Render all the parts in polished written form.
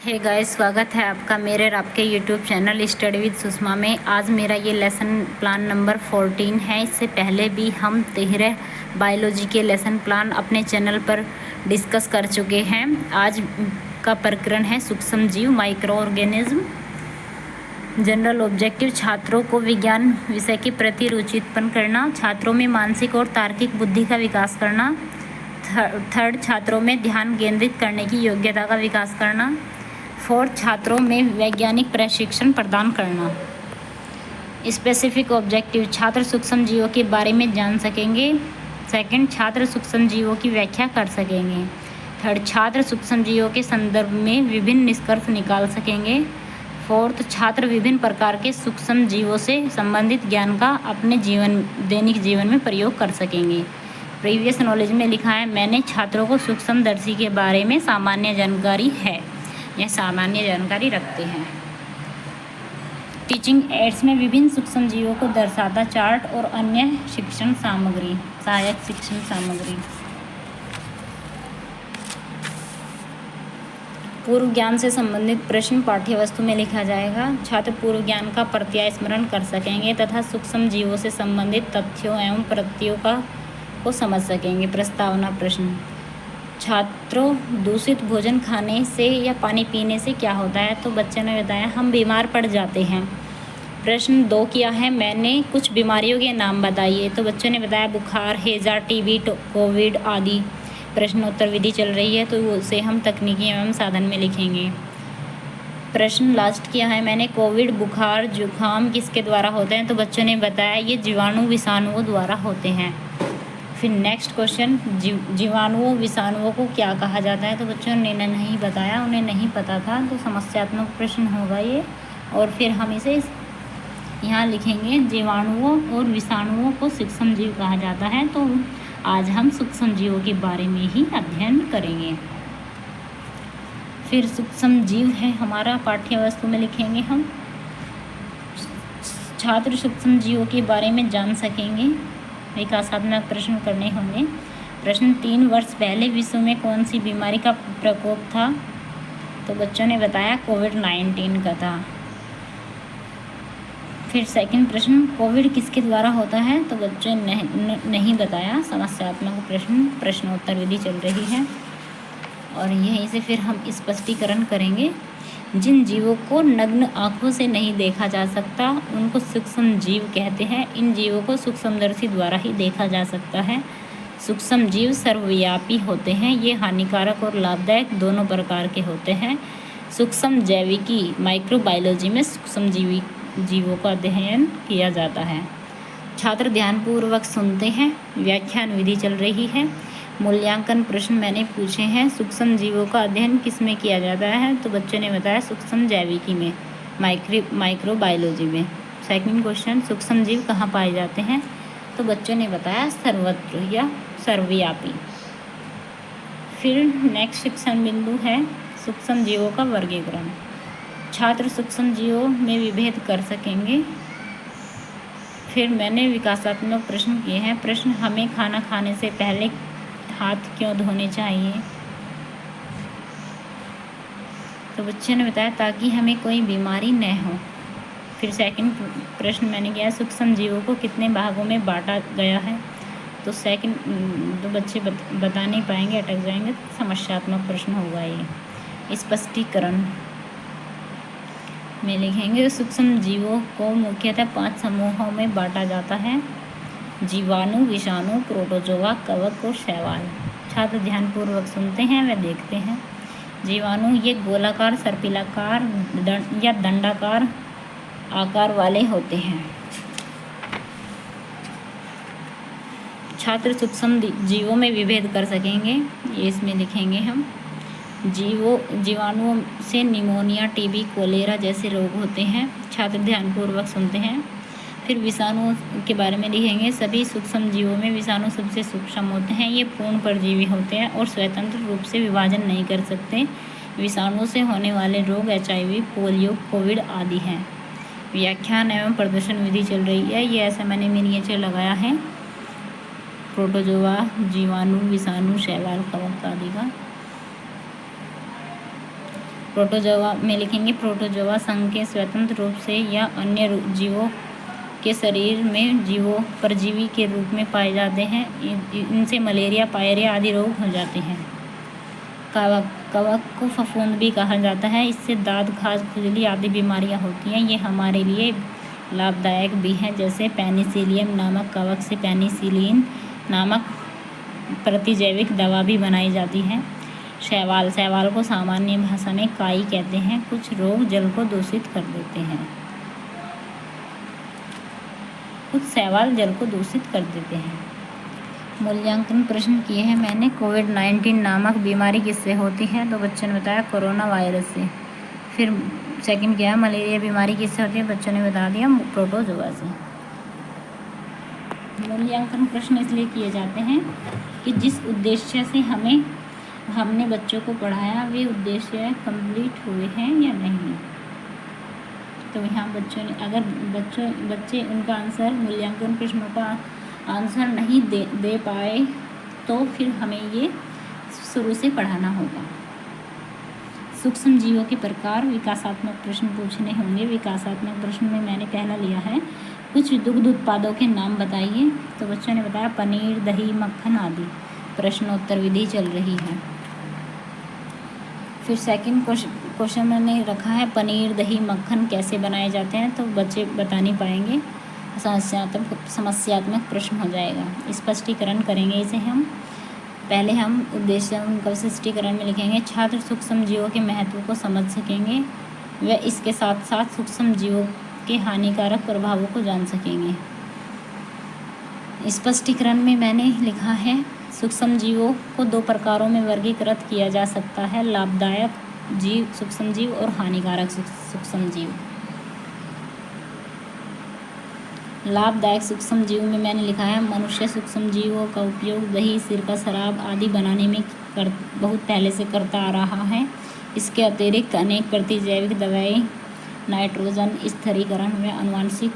Hey guys, स्वागत है आपका मेरे और आपके YouTube channel study with Sushma में। आज मेरा ये लेसन प्लान नंबर 14 है। इससे पहले भी हम 13 बायोलॉजी के लेसन प्लान अपने चैनल पर डिस्कस कर चुके हैं। आज का प्रकरण है सूक्ष्म जीव, माइक्रो ऑर्गेनिज्म। जनरल ऑब्जेक्टिव छात्रों को विज्ञान विषय के प्रति रुचि उत्पन्न करना, छात्रों में मानसिक और तार्किक बुद्धि का विकास करना। थर्ड, छात्रों में ध्यान केंद्रित करने की योग्यता का विकास करना। फोर्थ, छात्रों में वैज्ञानिक प्रशिक्षण प्रदान करना। स्पेसिफिक ऑब्जेक्टिव, छात्र सूक्ष्म जीवों के बारे में जान सकेंगे। सेकंड, छात्र सूक्ष्म जीवों की व्याख्या कर सकेंगे। थर्ड, छात्र सूक्ष्म जीवों के संदर्भ में विभिन्न निष्कर्ष निकाल सकेंगे। फोर्थ, छात्र विभिन्न प्रकार के सूक्ष्म जीवों से संबंधित ज्ञान का अपने दैनिक जीवन में प्रयोग कर सकेंगे। प्रीवियस नॉलेज में लिखा है, मैंने छात्रों को सूक्ष्मदर्शी के बारे में सामान्य जानकारी है। यह सामान्य जानकारी रखते हैं। टीचिंग एड्स में विभिन्न सूक्ष्म जीवों को दर्शाता चार्ट और अन्य शिक्षण सामग्री, सहायक शिक्षण सामग्री। पूर्व ज्ञान से संबंधित प्रश्न पाठ्यवस्तु में लिखा जाएगा। छात्र पूर्व ज्ञान का प्रत्याय स्मरण कर सकेंगे तथा सूक्ष्म जीवों से संबंधित तथ्यों एवं प्रत्ययों को समझ सकेंगे। प्रस्तावना प्रश्न, छात्रों, दूषित भोजन खाने से या पानी पीने से क्या होता है? तो बच्चे ने बताया, हम बीमार पड़ जाते हैं। प्रश्न 2 किया है, मैंने कुछ बीमारियों के नाम बताइए। तो बच्चों ने बताया बुखार, हैजा, टीबी, कोविड आदि। प्रश्नोत्तर विधि चल रही है तो उसे हम तकनीकी एवं साधन में लिखेंगे। प्रश्न लास्ट किया है, मैंने कोविड, बुखार, जुकाम किसके द्वारा होते हैं? तो बच्चों ने बताया ये जीवाणु विषाणुओं द्वारा होते हैं। फिर नेक्स्ट क्वेश्चन, जीवाणुओं विषाणुओं को क्या कहा जाता है? तो बच्चों ने नहीं बताया, उन्हें नहीं पता था, तो समस्यात्मक प्रश्न होगा ये। और फिर हम इसे यहाँ लिखेंगे, जीवाणुओं और विषाणुओं को सूक्ष्म जीव कहा जाता है। तो आज हम सूक्ष्म जीवों के बारे में ही अध्ययन करेंगे। फिर सूक्ष्म जीव है हमारा, पाठ्यवस्तु में लिखेंगे हम। छात्र सूक्ष्म जीवों के बारे में जान सकेंगे। विकासात्मक प्रश्न करने होंगे। प्रश्न 3, वर्ष पहले विश्व में कौन सी बीमारी का प्रकोप था? तो बच्चों ने बताया कोविड-19 का था। फिर सेकंड प्रश्न, कोविड किसके द्वारा होता है? तो बच्चों ने नहीं बताया। समस्यात्मक प्रश्न, प्रश्नोत्तर विधि चल रही है और यहीं से फिर हम स्पष्टीकरण करेंगे। जिन जीवों को नग्न आँखों से नहीं देखा जा सकता उनको सूक्ष्म जीव कहते हैं। इन जीवों को सूक्ष्मदर्शी द्वारा ही देखा जा सकता है। सूक्ष्म जीव सर्वव्यापी होते हैं। ये हानिकारक और लाभदायक दोनों प्रकार के होते हैं। सूक्ष्म जैविकी, माइक्रोबायोलॉजी में सूक्ष्म जीवों का अध्ययन किया जाता है। छात्र ध्यानपूर्वक सुनते हैं। व्याख्यान विधि चल रही है। मूल्यांकन प्रश्न मैंने पूछे हैं। सूक्ष्म जीवों का अध्ययन किस में किया जाता है? तो बच्चों ने बताया सूक्ष्म जैविकी में, माइक्रोबायोलॉजी में। सेकंड क्वेश्चन, सूक्ष्म जीव कहाँ पाए जाते हैं? तो बच्चों ने बताया सर्वत्र या सर्वव्यापी। फिर नेक्स्ट शिक्षण बिंदु है सूक्ष्म जीवों का वर्गीकरण। छात्र सूक्ष्म जीवों में विभेद कर सकेंगे। फिर मैंने विकासात्मक प्रश्न किए हैं। प्रश्न, हमें खाना खाने से पहले हाथ क्यों धोने चाहिए? तो बच्चे ने बताया ताकि हमें कोई बीमारी न हो। फिर सेकंड प्रश्न मैंने किया, सूक्ष्म जीवों को कितने भागों में बांटा गया है? तो सेकंड तो बच्चे बता नहीं पाएंगे, अटक जाएंगे। समस्यात्मक प्रश्न होगा ये। स्पष्टीकरण में लिखेंगे, सूक्ष्म जीवों को मुख्यतः 5 समूहों में बांटा जाता है। जीवाणु, विषाणु, प्रोटोजोआ, कवक और शैवाल। छात्र ध्यानपूर्वक सुनते हैं व देखते हैं। जीवाणु ये गोलाकार, सर्पिलाकार या दंडाकार आकार वाले होते हैं। छात्र सूक्ष्म जीवों में विभेद कर सकेंगे। ये इसमें लिखेंगे हम। जीवाणुओं से निमोनिया, टीबी, कोलेरा जैसे रोग होते हैं। छात्र ध्यानपूर्वक सुनते हैं। फिर विषाणुओं के बारे में लिखेंगे। सभी सूक्ष्म जीवों में विषाणु सबसे सूक्ष्म होते हैं। ये पूर्ण परजीवी होते हैं और स्वतंत्र रूप से विभाजन नहीं कर सकते। विषाणु से होने वाले रोग HIV, पोलियो, कोविड आदि हैं। व्याख्यान एवं प्रदर्शन विधि चल रही है। ये ऐसा मैंने मिनिएचर लगाया है। प्रोटोजोआ, जीवाणु, विषाणु, शैवाल, कवक आदि का। प्रोटोजोआ में लिखेंगे प्रोटोजोआ संघ के स्वतंत्र रूप से या अन्य जीवों के शरीर में जीवों परजीवी के रूप में पाए जाते हैं। इनसे मलेरिया, पायरिया आदि रोग हो जाते हैं। कवक को फफूंद भी कहा जाता है। इससे दांत, खाज, खुजली आदि बीमारियां होती हैं। ये हमारे लिए लाभदायक भी हैं। जैसे पेनिसिलियम नामक कवक से पेनिसिलिन नामक प्रतिजैविक दवा भी बनाई जाती है। शैवाल को सामान्य भाषा में काई कहते हैं। कुछ रोग जल को दूषित कर देते हैं। कुछ शैवाल जल को दूषित कर देते हैं। मूल्यांकन प्रश्न किए हैं मैंने। कोविड-19 नामक बीमारी किससे होती है? तो बच्चों ने बताया कोरोना वायरस से। फिर सेकंड क्या है, मलेरिया बीमारी किससे होती है? बच्चों ने बता दिया प्रोटोजोआ से। मूल्यांकन प्रश्न इसलिए किए जाते हैं कि जिस उद्देश्य से हमने बच्चों को पढ़ाया वे उद्देश्य कंप्लीट हुए हैं या नहीं। तो यहाँ बच्चों ने अगर बच्चे उनका आंसर, मूल्यांकन प्रश्नों का आंसर नहीं दे पाए तो फिर हमें ये शुरू से पढ़ाना होगा। सूक्ष्म जीवों के प्रकार, विकासात्मक प्रश्न पूछने होंगे। विकासात्मक प्रश्न में मैंने पहला लिया है कुछ दुग्ध उत्पादों के नाम बताइए। तो बच्चों ने बताया पनीर, दही, मक्खन आदि। प्रश्नोत्तर विधि चल रही है। फिर सेकंड क्वेश्चन मैंने रखा है पनीर, दही, मक्खन कैसे बनाए जाते हैं। तो बच्चे बता नहीं पाएंगे, समस्यात्मक प्रश्न हो जाएगा। स्पष्टीकरण करेंगे इसे हम। पहले हम उद्देश्य उनका स्पष्टीकरण में लिखेंगे छात्र सूक्ष्म जीवों के महत्व को समझ सकेंगे व इसके साथ साथ सूक्ष्म जीवों के हानिकारक प्रभावों को जान सकेंगे। स्पष्टीकरण में मैंने लिखा है सूक्ष्म जीवों को दो प्रकारों में वर्गीकृत किया जा सकता है, लाभदायक जीव सूक्ष्म जीव और हानिकारक सूक्ष्म जीव। लाभदायक सूक्ष्म जीव में मैंने लिखा है मनुष्य सूक्ष्म जीवों का उपयोग दही, सिरका, शराब आदि बनाने में बहुत पहले से करता आ रहा है। इसके अतिरिक्त अनेक प्रतिजैविक दवाएं, नाइट्रोजन स्थिरीकरण व आनुवंशिक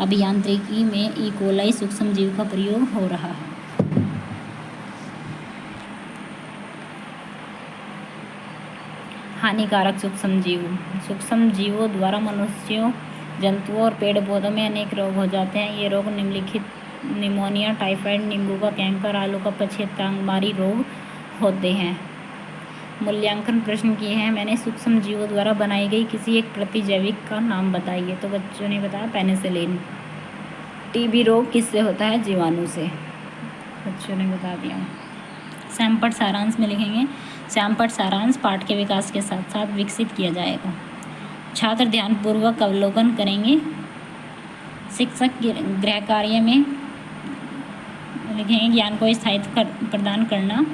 अभियांत्रिकी में ई कोलाई सूक्ष्म जीव का प्रयोग हो रहा है। हानिकारक सूक्ष्म जीवों द्वारा मनुष्यों, जंतुओं और पेड़ पौधों में अनेक रोग हो जाते हैं। ये रोग निम्नलिखित निमोनिया, टाइफाइड, नींबू का कैंकर, आलू का पछेतांगमारी रोग होते हैं। मूल्यांकन प्रश्न किए हैं मैंने सूक्ष्म जीवों द्वारा बनाई गई किसी एक प्रतिजैविक का नाम बताइए। तो बच्चों ने बताया पेनिसिलिन। टीबी रोग किससे होता है? जीवाणु से। बच्चों ने बता दिया। सैमपट सारांश में लिखेंगे सैमपट सारांश पाठ के विकास के साथ साथ विकसित किया जाएगा। छात्र ध्यानपूर्वक अवलोकन करेंगे। शिक्षक गृह कार्य में लिखेंगे ज्ञान को स्थायित्व प्रदान करना।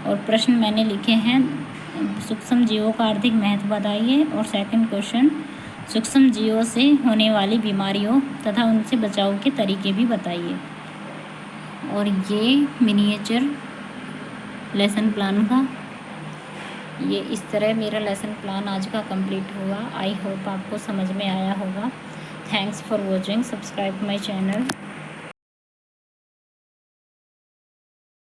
और प्रश्न मैंने लिखे हैं सूक्ष्म जीवों का आर्थिक महत्व बताइए। और सेकंड क्वेश्चन सूक्ष्म जीवों से होने वाली बीमारियों तथा उनसे बचाव के तरीके भी बताइए। और ये मिनिएचर लेसन प्लान का ये इस तरह मेरा लेसन प्लान आज का कंप्लीट हुआ। आई होप आपको समझ में आया होगा। Thanks for watching. Subscribe my channel.